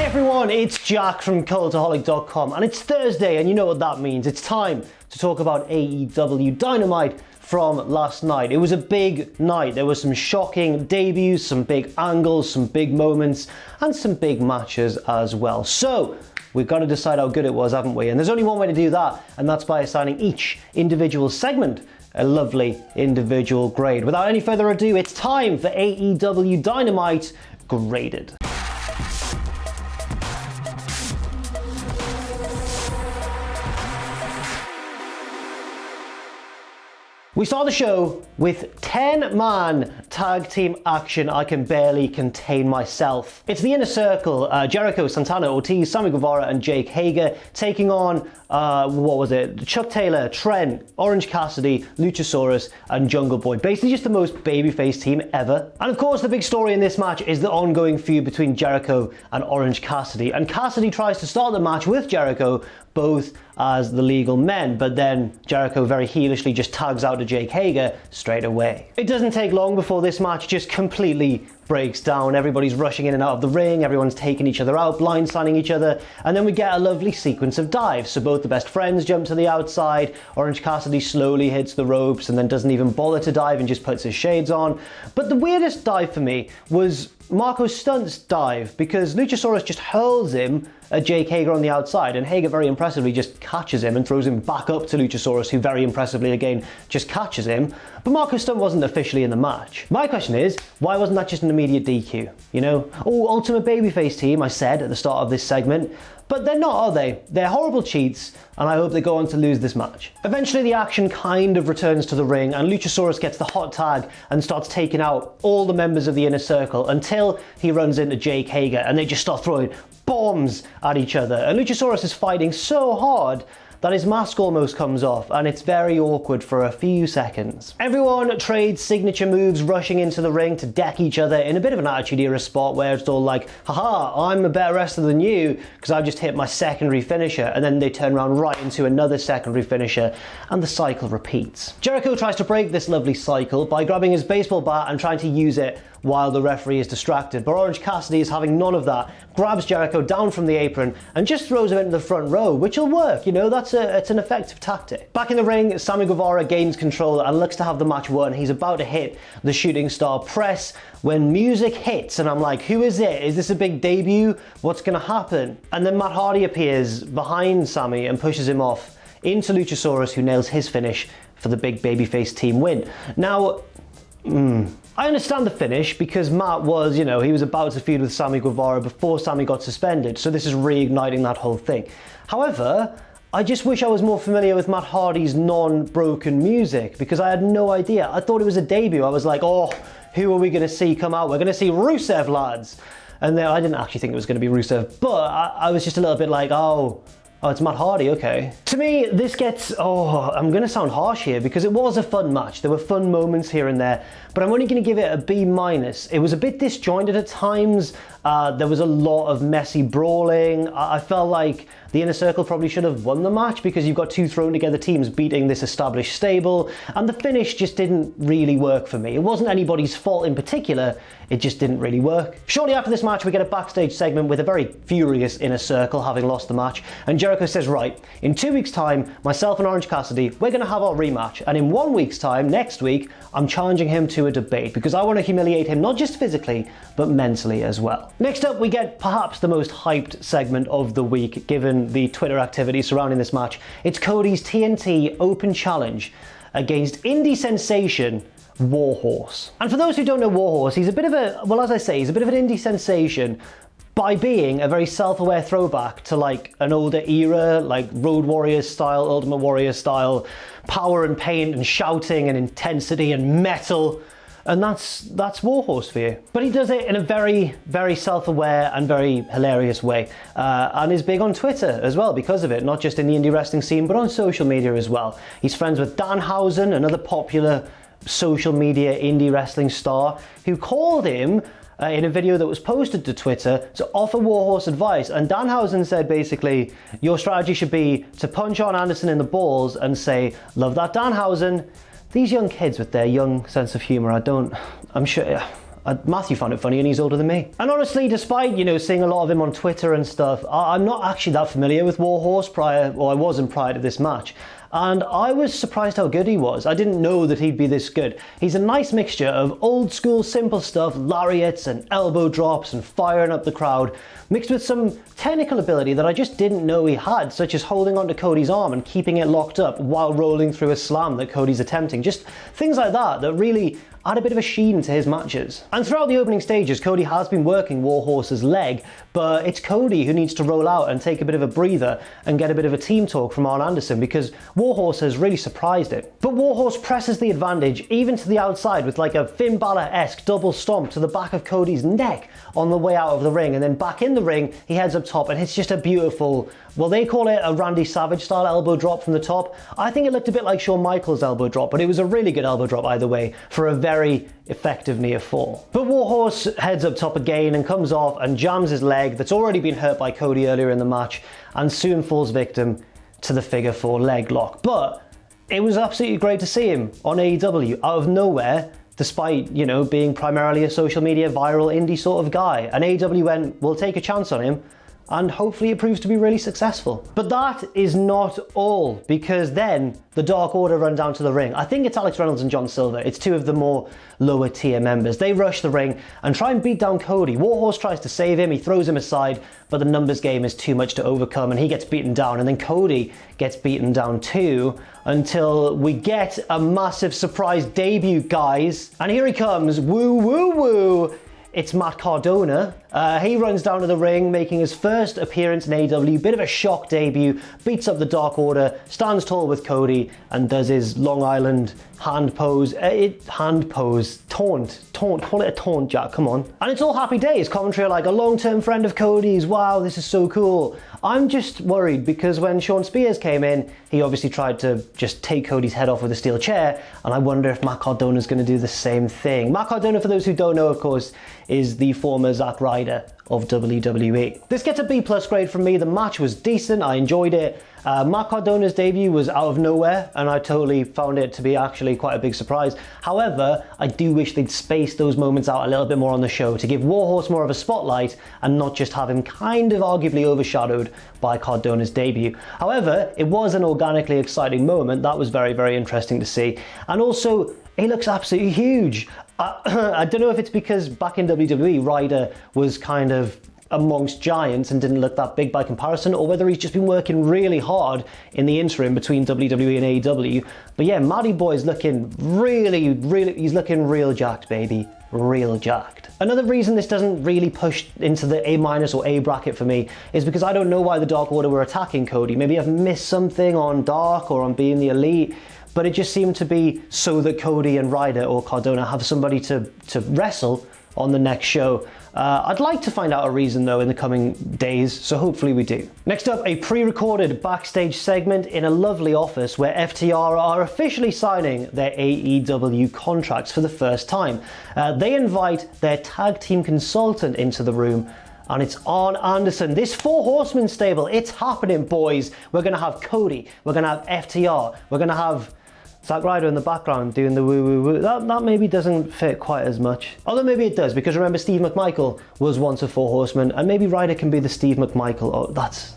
Hey everyone, it's Jack from Cultaholic.com, and it's Thursday, and you know what that means. It's time to talk about AEW Dynamite from last night. It was a big night. There were some shocking debuts, some big angles, some big moments, and some big matches as well. So, we've got to decide how good it was, haven't we? And there's only one way to do that, and that's by assigning each individual segment a lovely individual grade. Without any further ado, it's time for AEW Dynamite Graded. We start the show with 10-man tag team action. I can barely contain myself. It's the Inner Circle, Jericho, Santana, Ortiz, Sammy Guevara and Jake Hager taking on, Chuck Taylor, Trent, Orange Cassidy, Luchasaurus and Jungle Boy. Basically just the most babyface team ever. And of course the big story in this match is the ongoing feud between Jericho and Orange Cassidy. And Cassidy tries to start the match with Jericho, both as the legal men, but then Jericho very heelishly just tags out to Jake Hager straight away. It doesn't take long before this match just completely breaks down. Everybody's rushing in and out of the ring, everyone's taking each other out, blindsiding each other, and then we get a lovely sequence of dives. So both the best friends jump to the outside, Orange Cassidy slowly hits the ropes and then doesn't even bother to dive and just puts his shades on. But the weirdest dive for me was Marco Stunt's dive, because Luchasaurus just hurls him at Jake Hager on the outside, and Hager very impressively just catches him and throws him back up to Luchasaurus, who very impressively again just catches him. But Marco Stunt wasn't officially in the match. My question is, why wasn't that just an immediate DQ? You know? Oh, ultimate babyface team, I said at the start of this segment. But they're not, are they? They're horrible cheats, and I hope they go on to lose this match. Eventually the action kind of returns to the ring, and Luchasaurus gets the hot tag and starts taking out all the members of the Inner Circle until he runs into Jake Hager, and they just start throwing bombs at each other. And Luchasaurus is fighting so hard that his mask almost comes off, and it's very awkward for a few seconds. Everyone trades signature moves, rushing into the ring to deck each other in a bit of an Attitude Era spot where it's all like, haha, I'm a better wrestler than you because I've just hit my secondary finisher, and then they turn around right into another secondary finisher, and the cycle repeats. Jericho tries to break this lovely cycle by grabbing his baseball bat and trying to use it while the referee is distracted, but Orange Cassidy is having none of that, grabs Jericho down from the apron and just throws him into the front row, which will work, you know, it's an effective tactic. Back in the ring, Sammy Guevara gains control and looks to have the match won. He's about to hit the shooting star press when music hits, and I'm like, who is it? Is this a big debut? What's gonna happen? And then Matt Hardy appears behind Sammy and pushes him off into Luchasaurus, who nails his finish for the big babyface team win. Now, I understand the finish because Matt was, he was about to feud with Sammy Guevara before Sammy got suspended, so this is reigniting that whole thing. However, I just wish I was more familiar with Matt Hardy's non-broken music, because I had no idea. I thought it was a debut. I was like, oh, who are we going to see come out? We're going to see Rusev, lads. And then I didn't actually think it was going to be Rusev, but I was just a little bit like, oh, it's Matt Hardy, okay. To me, this gets, I'm gonna sound harsh here because it was a fun match. There were fun moments here and there, but I'm only gonna give it a B-. It was a bit disjointed at times. There was a lot of messy brawling. I felt like the Inner Circle probably should have won the match because you've got two thrown together teams beating this established stable, and the finish just didn't really work for me. It wasn't anybody's fault in particular, it just didn't really work. Shortly after this match, we get a backstage segment with a very furious Inner Circle having lost the match, and Jericho says, right, in 2 weeks' time, myself and Orange Cassidy, we're gonna have our rematch, and in 1 week's time, next week, I'm challenging him to a debate because I want to humiliate him not just physically, but mentally as well. Next up, we get perhaps the most hyped segment of the week, given the Twitter activity surrounding this match. It's Cody's TNT Open Challenge against indie sensation Warhorse. And for those who don't know Warhorse, he's a bit of a, well, as I say, he's a bit of an indie sensation by being a very self-aware throwback to like an older era, like Road Warriors style, Ultimate Warrior style, power and pain and shouting and intensity and metal. And that's Warhorse for you. But he does it in a very, very self-aware and very hilarious way. And is big on Twitter as well because of it, not just in the indie wrestling scene, but on social media as well. He's friends with Danhausen, another popular social media indie wrestling star, who called him in a video that was posted to Twitter to offer Warhorse advice. And Danhausen said basically, your strategy should be to punch Arn Anderson in the balls and say, love that Danhausen. These young kids with their young sense of humor, I'm sure Matthew found it funny and he's older than me. And honestly, despite, seeing a lot of him on Twitter and stuff, I'm not actually that familiar with Warhorse I wasn't prior to this match. And I was surprised how good he was. I didn't know that he'd be this good. He's a nice mixture of old school simple stuff, lariats and elbow drops and firing up the crowd, mixed with some technical ability that I just didn't know he had, such as holding onto Cody's arm and keeping it locked up while rolling through a slam that Cody's attempting. Just things like that really add a bit of a sheen to his matches. And throughout the opening stages, Cody has been working Warhorse's leg, but it's Cody who needs to roll out and take a bit of a breather and get a bit of a team talk from Ariane Andrew because Warhorse has really surprised it. But Warhorse presses the advantage even to the outside with like a Finn Balor-esque double stomp to the back of Cody's neck on the way out of the ring, and then back in the ring, he heads up top and it's just a beautiful, well, they call it a Randy Savage style elbow drop from the top. I think it looked a bit like Shawn Michaels' elbow drop, but it was a really good elbow drop either way for a very effective near fall. But Warhorse heads up top again and comes off and jams his leg that's already been hurt by Cody earlier in the match and soon falls victim to the figure 4 leg lock. But it was absolutely great to see him on AEW out of nowhere, despite, being primarily a social media viral indie sort of guy. And AEW went, we'll take a chance on him, and hopefully it proves to be really successful. But that is not all, because then the Dark Order run down to the ring. I think it's Alex Reynolds and John Silver. It's two of the more lower tier members. They rush the ring and try and beat down Cody. Warhorse tries to save him, he throws him aside, but the numbers game is too much to overcome and he gets beaten down, and then Cody gets beaten down too, until we get a massive surprise debut, guys. And here he comes, woo woo woo. It's Matt Cardona. He runs down to the ring, making his first appearance in AEW, bit of a shock debut, beats up the Dark Order, stands tall with Cody, and does his Long Island hand pose, taunt, call it a taunt, Jack, come on. And it's all happy days, commentary like a long-term friend of Cody's, wow, this is so cool. I'm just worried because when Sean Spears came in, he obviously tried to just take Cody's head off with a steel chair, and I wonder if Matt Cardona's going to do the same thing. Matt Cardona, for those who don't know, of course, is the former Zack Ryder of WWE. This gets a B+ grade from me. The match was decent, I enjoyed it. Matt Cardona's debut was out of nowhere and I totally found it to be actually quite a big surprise. However, I do wish they'd space those moments out a little bit more on the show to give Warhorse more of a spotlight and not just have him kind of arguably overshadowed by Cardona's debut. However, it was an organically exciting moment. That was very, very interesting to see. And also, he looks absolutely huge. I don't know if it's because back in WWE, Ryder was kind of amongst giants and didn't look that big by comparison, or whether he's just been working really hard in the interim between WWE and AEW. But yeah, Matty Boy's looking he's looking real jacked, baby. Real jacked. Another reason this doesn't really push into the A- or A bracket for me is because I don't know why the Dark Order were attacking Cody. Maybe I've missed something on Dark or on Being the Elite, but it just seemed to be so that Cody and Ryder or Cardona have somebody to wrestle on the next show. I'd like to find out a reason though in the coming days, so hopefully we do. Next up, a pre-recorded backstage segment in a lovely office where FTR are officially signing their AEW contracts for the first time. They invite their tag team consultant into the room, and it's Arn Anderson. This 4 Horsemen stable, it's happening, boys. We're gonna have Cody, we're gonna have FTR, we're gonna have Zack Ryder in the background doing the woo woo woo. That maybe doesn't fit quite as much. Although maybe it does, because remember Steve McMichael was once a 4 Horseman, and maybe Ryder can be the Steve McMichael. Oh, that's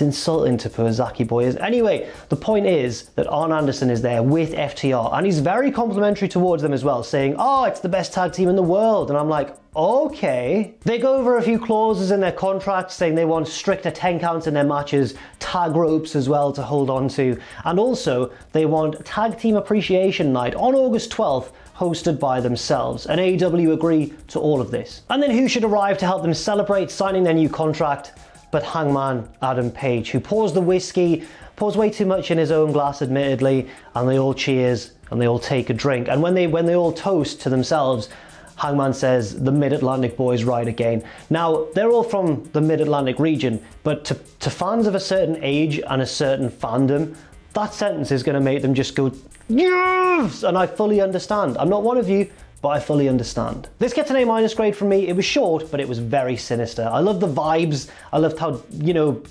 insulting to poor Zacky boys. Anyway, the point is that Arn Anderson is there with FTR, and he's very complimentary towards them as well, saying, oh, it's the best tag team in the world. And I'm like, okay. They go over a few clauses in their contract saying they want stricter 10 counts in their matches, tag ropes as well to hold on to, and also they want Tag Team Appreciation Night on August 12th, hosted by themselves, and AEW agree to all of this. And then who should arrive to help them celebrate signing their new contract but Hangman Adam Page, who pours the whiskey, pours way too much in his own glass admittedly, and they all cheers and they all take a drink. And when they all toast to themselves, Hangman says, the Mid-Atlantic boys ride again. Now, they're all from the Mid-Atlantic region, but to fans of a certain age and a certain fandom, that sentence is going to make them just go, yes! And I fully understand. I'm not one of you, but I fully understand. This gets an A- grade from me. It was short, but it was very sinister. I love the vibes. I loved how,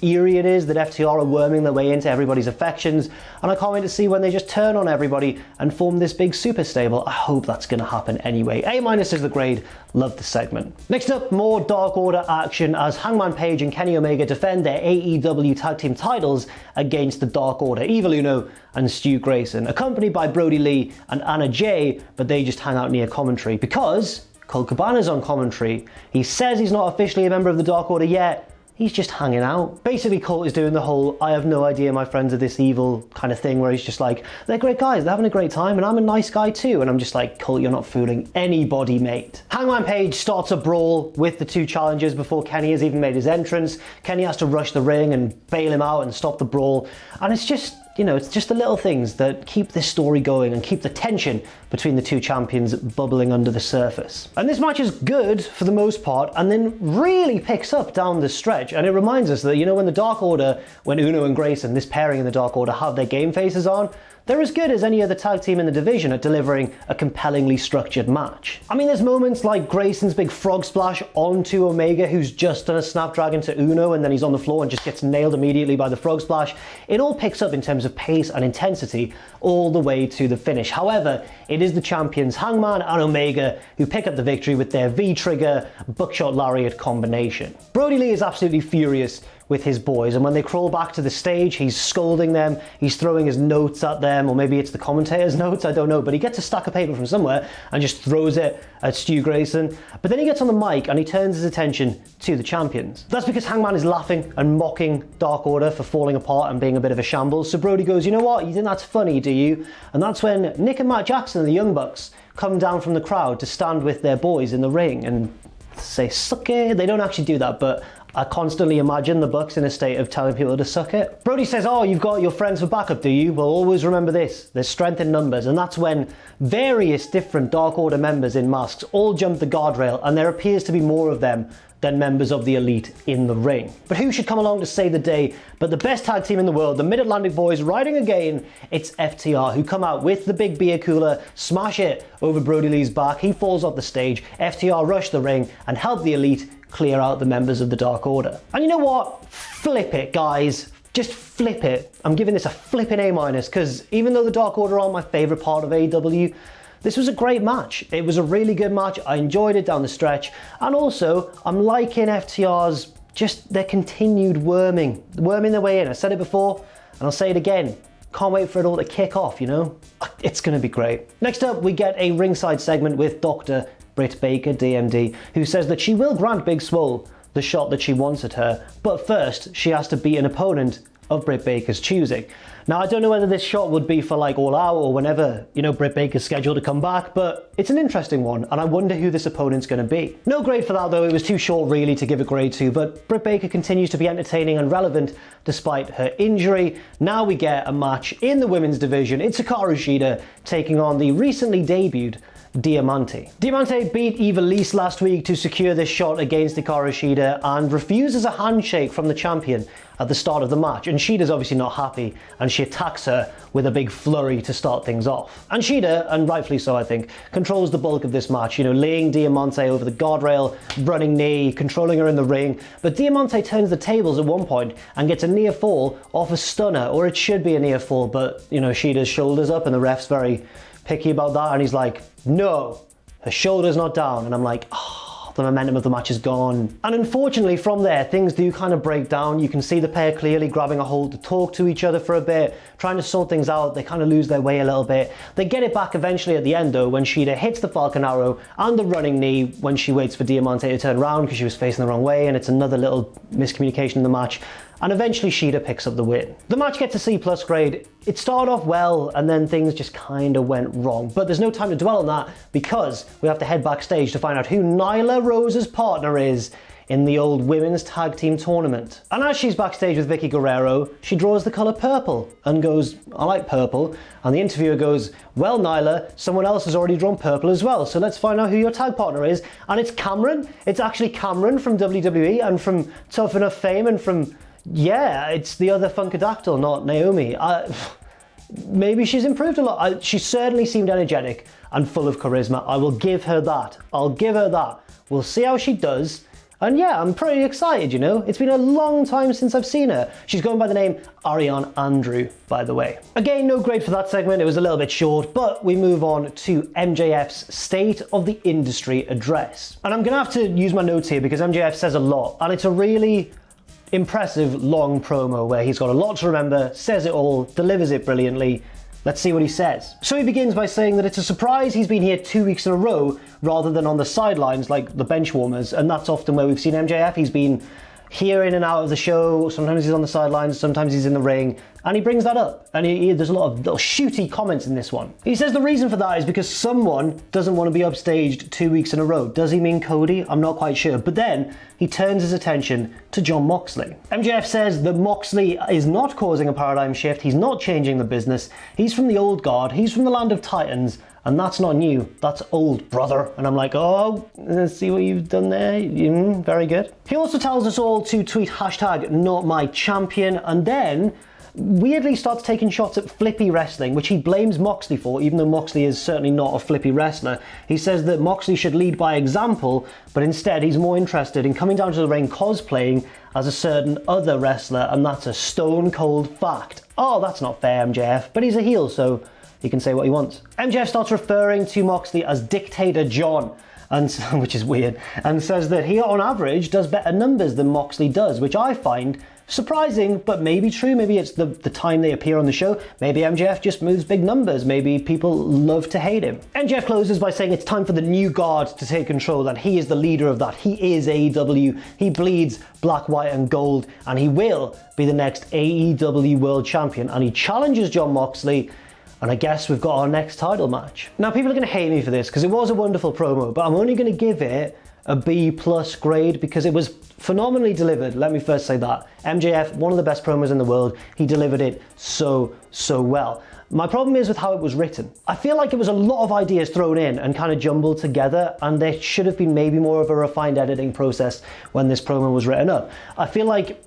eerie it is that FTR are worming their way into everybody's affections, and I can't wait to see when they just turn on everybody and form this big super stable. I hope that's going to happen anyway. A- is the grade. Love the segment. Next up, more Dark Order action as Hangman Page and Kenny Omega defend their AEW Tag Team titles against the Dark Order, Evil Uno and Stu Grayson, accompanied by Brody Lee and Anna Jay, but they just hang out near commentary because Colt Cabana's on commentary. He says he's not officially a member of the Dark Order yet. He's just hanging out. Basically, Colt is doing the whole I have no idea my friends are this evil kind of thing, where he's just like, they're great guys, they're having a great time, and I'm a nice guy too. And I'm just like, Colt, you're not fooling anybody, mate. Hangman Page starts a brawl with the two challengers before Kenny has even made his entrance. Kenny has to rush the ring and bail him out and stop the brawl. And it's just, it's just the little things that keep this story going and keep the tension between the two champions bubbling under the surface. And this match is good for the most part, and then really picks up down the stretch. And it reminds us that, when the Dark Order, when Uno and Grayson, this pairing in the Dark Order, have their game faces on, they're as good as any other tag team in the division at delivering a compellingly structured match. I mean, there's moments like Grayson's big frog splash onto Omega, who's just done a Snapdragon to Uno, and then he's on the floor and just gets nailed immediately by the frog splash. It all picks up in terms of pace and intensity all the way to the finish. However, it is the champions Hangman and Omega who pick up the victory with their V-trigger buckshot lariat combination. Brody Lee is absolutely furious with his boys, and when they crawl back to the stage, he's scolding them, he's throwing his notes at them, or maybe it's the commentator's notes, I don't know, but he gets a stack of paper from somewhere and just throws it at Stu Grayson. But then he gets on the mic and he turns his attention to the champions. That's because Hangman is laughing and mocking Dark Order for falling apart and being a bit of a shambles. So Brody goes, you know what, you think that's funny, do you? And that's when Nick and Matt Jackson and the Young Bucks come down from the crowd to stand with their boys in the ring and say, suck it. They don't actually do that, but I constantly imagine the Bucks in a state of telling people to suck it. Brody says, oh, you've got your friends for backup, do you? Well, always remember this, there's strength in numbers. And that's when various different Dark Order members in masks all jump the guardrail, and there appears to be more of them than members of the Elite in the ring. But who should come along to save the day but the best tag team in the world, the Mid-Atlantic Boys riding again? It's FTR, who come out with the big beer cooler, smash it over Brody Lee's back, he falls off the stage, FTR rush the ring and help the Elite clear out the members of the Dark Order. And you know what? Flip it, guys. Just flip it. I'm giving this a flipping A-, because even though the Dark Order aren't my favourite part of AEW, this was a great match. It was a really good match. I enjoyed it down the stretch. And also, I'm liking FTR's just their continued worming their way in. I said it before, and I'll say it again. Can't wait for it all to kick off, It's going to be great. Next up, we get a ringside segment with Dr. Britt Baker, DMD, who says that she will grant Big Swole the shot that she wants at her, but first she has to beat an opponent of Britt Baker's choosing. Now, I don't know whether this shot would be for like All Out or whenever, Britt Baker's scheduled to come back, but it's an interesting one, and I wonder who this opponent's going to be. No grade for that though, it was too short really to give a grade to, but Britt Baker continues to be entertaining and relevant despite her injury. Now we get a match in the women's division. It's Hikaru Shida taking on the recently debuted Diamante. Diamante beat Eva Lise last week to secure this shot against Hikaru Shida and refuses a handshake from the champion at the start of the match. And Shida's obviously not happy, and she attacks her with a big flurry to start things off. And Shida, and rightfully so I think, controls the bulk of this match, laying Diamante over the guardrail, running knee, controlling her in the ring. But Diamante turns the tables at one point and gets a near fall off a stunner, or it should be a near fall, but Shida's shoulders up and the ref's very picky about that, and he's like, no, her shoulder's not down. And I'm like, the momentum of the match is gone. And unfortunately from there, things do kind of break down. You can see the pair clearly grabbing a hold to talk to each other for a bit, trying to sort things out. They kind of lose their way a little bit. They get it back eventually at the end though, when Shida hits the Falcon Arrow and the running knee when she waits for Diamante to turn around because she was facing the wrong way, and it's another little miscommunication in the match. And eventually Shida picks up the win. The match gets a C+ grade. It started off well, and then things just kind of went wrong. But there's no time to dwell on that, because we have to head backstage to find out who Nyla Rose's partner is in the old women's tag team tournament. And as she's backstage with Vicky Guerrero, she draws the colour purple and goes, I like purple. And the interviewer goes, well, Nyla, someone else has already drawn purple as well, so let's find out who your tag partner is. And it's Cameron. It's actually Cameron from WWE and from Tough Enough fame and from, yeah, it's the other Funkadactyl, not Naomi. maybe she's improved a lot. She certainly seemed energetic and full of charisma. I will give her that. I'll give her that. We'll see how she does. And yeah, I'm pretty excited, you know? It's been a long time since I've seen her. She's going by the name Ariane Andrew, by the way. Again, no grade for that segment. It was a little bit short, but we move on to MJF's State of the Industry address. And I'm gonna have to use my notes here because MJF says a lot, and it's a really impressive long promo where he's got a lot to remember, says it all, delivers it brilliantly. Let's see what he says. So he begins by saying that it's a surprise he's been here 2 weeks in a row rather than on the sidelines like the bench warmers, and that's often where we've seen MJF. He's been here in and out of the show, sometimes he's on the sidelines, sometimes he's in the ring, and he brings that up. And there's a lot of little shooty comments in this one. He says the reason for that is because someone doesn't want to be upstaged 2 weeks in a row. Does he mean Cody? I'm not quite sure. But then he turns his attention to Jon Moxley. MJF says that Moxley is not causing a paradigm shift. He's not changing the business. He's from the old guard. He's from the land of Titans. And that's not new, that's old, brother. And I'm like, oh, let's see what you've done there. Very good. He also tells us all to tweet hashtag not my champion, and then weirdly starts taking shots at flippy wrestling, which he blames Moxley for, even though Moxley is certainly not a flippy wrestler. He says that Moxley should lead by example, but instead he's more interested in coming down to the ring cosplaying as a certain other wrestler, and that's a stone cold fact. Oh, that's not fair, MJF, but he's a heel, so he can say what he wants. MJF starts referring to Moxley as Dictator John, which is weird, and says that he, on average, does better numbers than Moxley does, which I find surprising, but maybe true. Maybe it's the time they appear on the show. Maybe MJF just moves big numbers. Maybe people love to hate him. MJF closes by saying it's time for the new guard to take control, and he is the leader of that. He is AEW. He bleeds black, white, and gold, and he will be the next AEW World Champion. And he challenges Jon Moxley, and I guess we've got our next title match. Now, people are going to hate me for this because it was a wonderful promo, but I'm only going to give it a B+ grade because it was phenomenally delivered. Let me first say that. MJF, one of the best promos in the world, he delivered it so well. My problem is with how it was written. I feel like it was a lot of ideas thrown in and kind of jumbled together, and there should have been maybe more of a refined editing process when this promo was written up. I feel like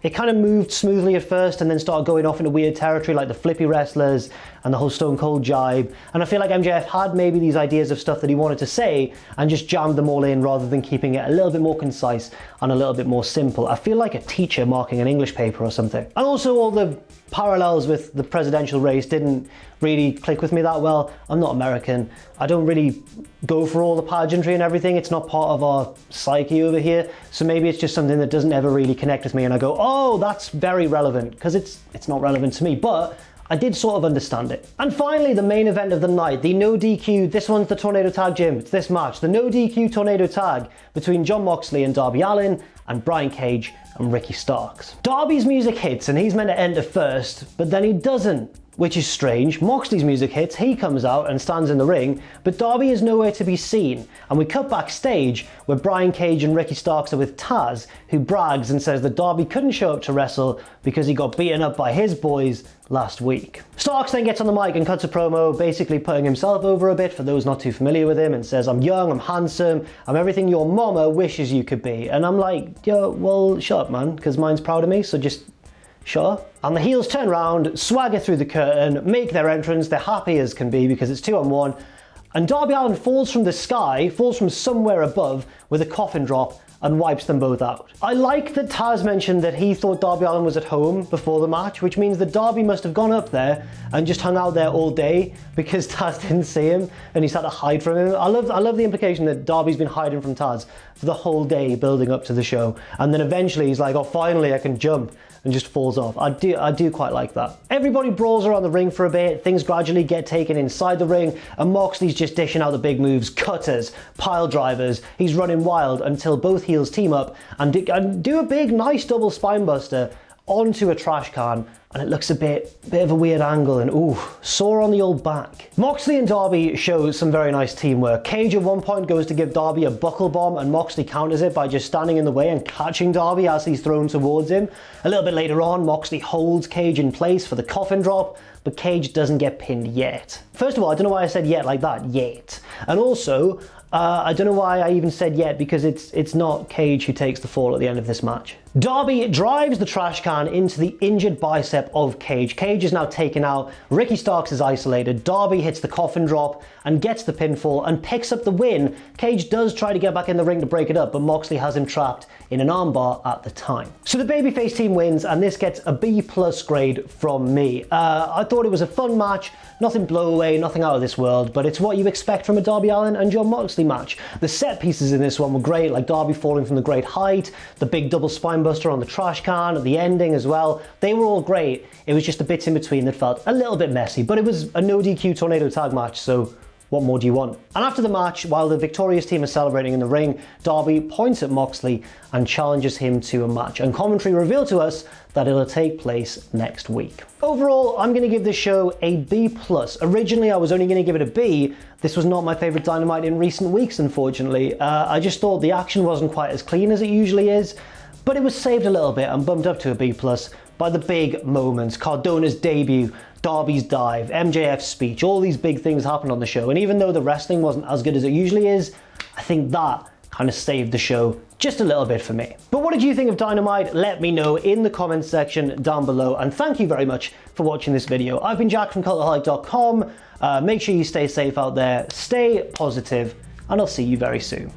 it kind of moved smoothly at first and then started going off into weird territory like the flippy wrestlers and the whole Stone Cold jibe. And I feel like MJF had maybe these ideas of stuff that he wanted to say and just jammed them all in rather than keeping it a little bit more concise and a little bit more simple. I feel like a teacher marking an English paper or something. And also all the parallels with the presidential race didn't really click with me that well. I'm not American. I don't really go for all the pageantry and everything. It's not part of our psyche over here. So maybe it's just something that doesn't ever really connect with me and I go, oh, that's very relevant, because it's not relevant to me, but I did sort of understand it. And finally, the main event of the night, the no DQ, this one's the Tornado Tag Gym, it's this match, the no DQ Tornado Tag between Jon Moxley and Darby Allin and Brian Cage and Ricky Starks. Darby's music hits and he's meant to enter first, but then he doesn't, which is strange. Moxley's music hits, he comes out and stands in the ring, but Darby is nowhere to be seen. And we cut backstage where Brian Cage and Ricky Starks are with Taz, who brags and says that Darby couldn't show up to wrestle because he got beaten up by his boys last week. Starks then gets on the mic and cuts a promo, basically putting himself over a bit for those not too familiar with him, and says, I'm young, I'm handsome, I'm everything your mama wishes you could be. And I'm like, yo, well, shut up, man, because mine's proud of me, so just sure. And the heels turn around, swagger through the curtain, make their entrance, they're happy as can be because it's 2-on-1, and Darby Allin falls from the sky, falls from somewhere above with a coffin drop and wipes them both out. I like that Taz mentioned that he thought Darby Allin was at home before the match, which means that Darby must have gone up there and just hung out there all day because Taz didn't see him and he's had to hide from him. I love the implication that Darby's been hiding from Taz for the whole day building up to the show, and then eventually he's like, oh, finally I can jump, and just falls off. I do quite like that. Everybody brawls around the ring for a bit, things gradually get taken inside the ring, and Moxley's just dishing out the big moves, cutters, pile drivers, he's running wild until both heels team up and do a big nice double spine buster onto a trash can, and it looks a bit of a weird angle, and ooh, sore on the old back. Moxley and Darby show some very nice teamwork. Cage at one point goes to give Darby a buckle bomb and Moxley counters it by just standing in the way and catching Darby as he's thrown towards him. A little bit later on, Moxley holds Cage in place for the coffin drop, but Cage doesn't get pinned yet. First of all, I don't know why I said yet like that, yet. And also, I don't know why I even said yet, because it's not Cage who takes the fall at the end of this match. Darby drives the trash can into the injured bicep of Cage. Cage is now taken out, Ricky Starks is isolated, Darby hits the coffin drop and gets the pinfall and picks up the win. Cage does try to get back in the ring to break it up, but Moxley has him trapped in an armbar at the time. So the babyface team wins, and this gets a B+ grade from me. I thought it was a fun match, nothing blowaway, nothing out of this world, but it's what you expect from a Darby Allin and Jon Moxley match. The set pieces in this one were great, like Darby falling from the great height, the big double spinebuster on the trash can, the ending as well. They were all great. It was just the bits in between that felt a little bit messy, but it was a no DQ tornado tag match, so what more do you want? And after the match, while the victorious team is celebrating in the ring, Darby points at Moxley and challenges him to a match. And commentary revealed to us that it'll take place next week. Overall, I'm going to give this show a B+. Originally, I was only going to give it a B. This was not my favorite Dynamite in recent weeks, unfortunately. I just thought the action wasn't quite as clean as it usually is, but it was saved a little bit and bumped up to a B+ by the big moments. Cardona's debut, Darby's dive, MJF's speech, all these big things happened on the show. And even though the wrestling wasn't as good as it usually is, I think that kind of saved the show just a little bit for me. But what did you think of Dynamite? Let me know in the comments section down below. And thank you very much for watching this video. I've been Jack from Cultaholic.com. Make sure you stay safe out there, stay positive, and I'll see you very soon.